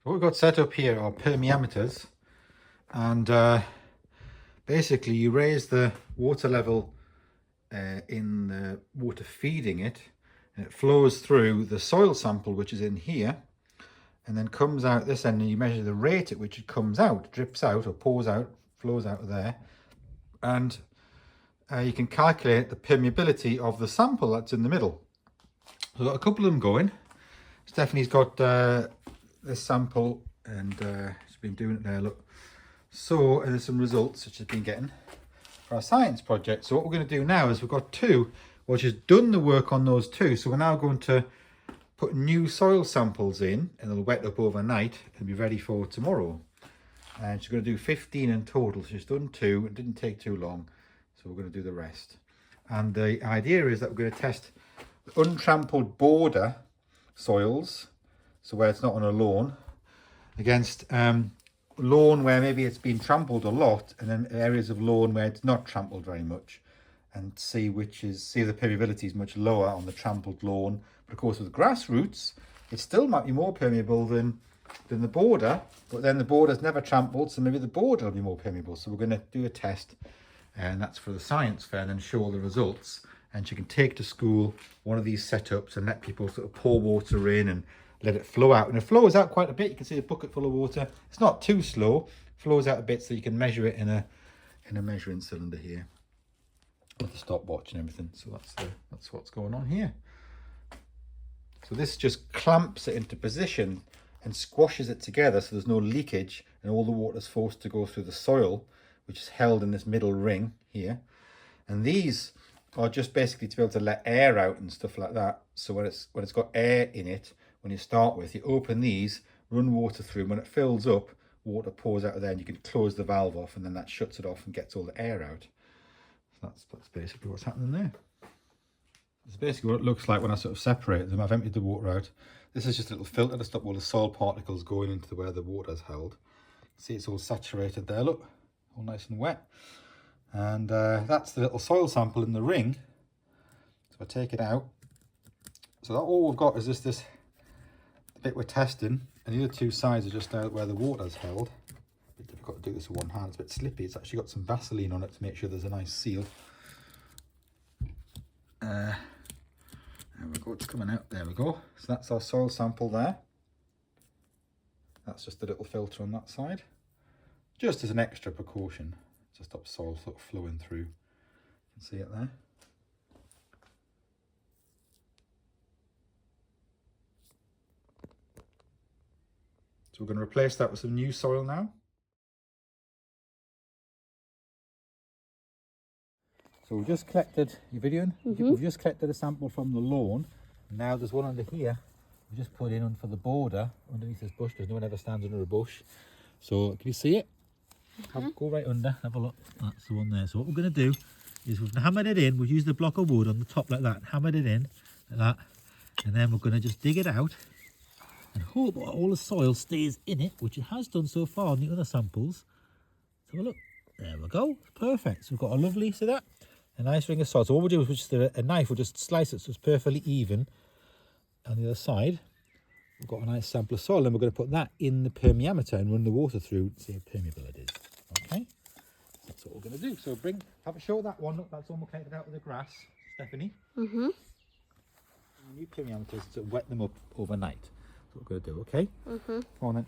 What we've got set up here are permeameters, and basically you raise the water level in the water feeding it, and it flows through the soil sample which is in here and then comes out this end, and you measure the rate at which it comes out, drips out or pours out, flows out of there, and you can calculate the permeability of the sample that's in the middle. So I've got a couple of them going. Stephanie's got this sample, and she's been doing it there, look. So there's some results that she's been getting for our science project. So what we're going to do now is we've got two, well, she's done the work on those two, so we're now going to put new soil samples in, and they'll wet up overnight and be ready for tomorrow. And she's going to do 15 in total. She's done 2, it didn't take too long, so we're going to do the rest. And the idea is that we're going to test untrampled border soils, so where it's not on a lawn, against lawn where maybe it's been trampled a lot, and then areas of lawn where it's not trampled very much, and see if the permeability is much lower on the trampled lawn. But of course with grass roots it still might be more permeable than the border, but then the border's never trampled, so maybe the border will be more permeable. So we're going to do a test, and that's for the science fair, and then show all the results, and she can take to school one of these setups and let people sort of pour water in and let it flow out. And it flows out quite a bit. You can see a bucket full of water. It's not too slow, it flows out a bit, so you can measure it in a measuring cylinder here with the stopwatch and everything. So that's what's going on here. So this just clamps it into position and squashes it together, so there's no leakage, and all the water is forced to go through the soil, which is held in this middle ring here. And these are just basically to be able to let air out and stuff like that. So when it's got air in it, when you start with, you open these, run water through, and when it fills up, water pours out of there, and you can close the valve off, and then that shuts it off and gets all the air out. So that's basically what's happening there. It's basically what it looks like when I sort of separate them. I've emptied the water out. This is just a little filter to stop all the soil particles going into where the water is held. See, it's all saturated there, look, all nice and wet. And that's the little soil sample in the ring. So I take it out. So that all we've got is just this bit we're testing, and the other two sides are just out where the water is held. A bit difficult to do this with one hand, it's a bit slippy. It's actually got some Vaseline on it to make sure there's a nice seal. There we go, it's coming out, there we go. So that's our soil sample there. That's just a little filter on that side, just as an extra precaution to stop soil sort of flowing through. You can see it there. So we're going to replace that with some new soil now. So we've just collected, you videoing? We've just collected a sample from the lawn. Now there's one under here. We just put in for the border underneath this bush, because no one ever stands under a bush. So can you see it? Go right under, have a look. That's the one there. So what we're going to do is we've hammered it in. We've used a block of wood on the top like that, hammered it in like that, and then we're going to just dig it out and hope all the soil stays in it, which it has done so far on the other samples. So look, there we go, perfect. So we've got a lovely, see that? A nice ring of soil. So what we'll do is just a knife, we'll just slice it so it's perfectly even on the other side. We've got a nice sample of soil, and we're going to put that in the permeameter and run the water through to see how permeable it is. Okay, so that's what we're going to do. So have a show that one. Look, that's almost collected out of the grass, Stephanie. New permeameters to wet them up overnight. That's what we're going to do. Okay. Come on then.